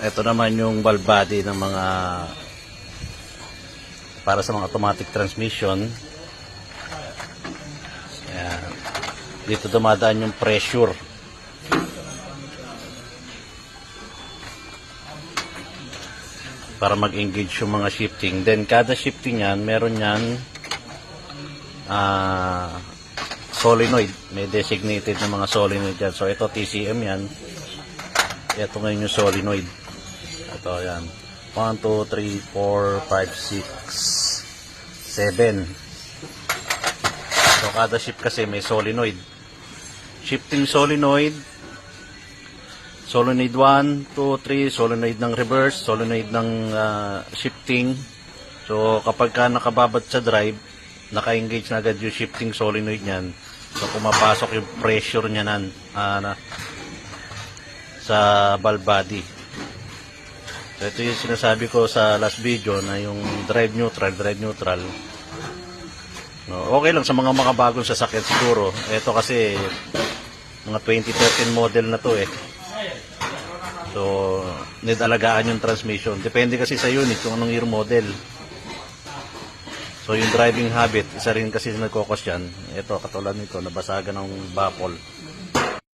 Ito naman yung valve body ng mga para sa mga automatic transmission. Ayan. Dito dumadaan yung pressure. Para mag-engage yung mga shifting. Then kada shifting yan, meron yan solenoid. May designated na mga solenoid yan. So ito TCM yan. Ito ngayon yung solenoid. Ito yan. 1, 2, 3, 4, 5, 6, 7. So kada shift kasi may solenoid. Shifting solenoid. Solenoid 1, 2, 3, solenoid ng reverse, solenoid ng shifting. So kapag ka nakababad sa drive, naka-engage na agad yung shifting solenoid niyan. So pumapasok yung pressure niya sa valve body. So ito yung sinasabi ko sa last video na yung drive neutral. No, okay lang sa mga makabagong sasakyan siguro. Ito kasi mga 2013 model na to eh. So, need alagaan yung transmission. Depende kasi sa unit kung anong year model. So, yung driving habit, isa rin kasi nagkokos yan. Ito, katulad nito, nabasagan ng baffle.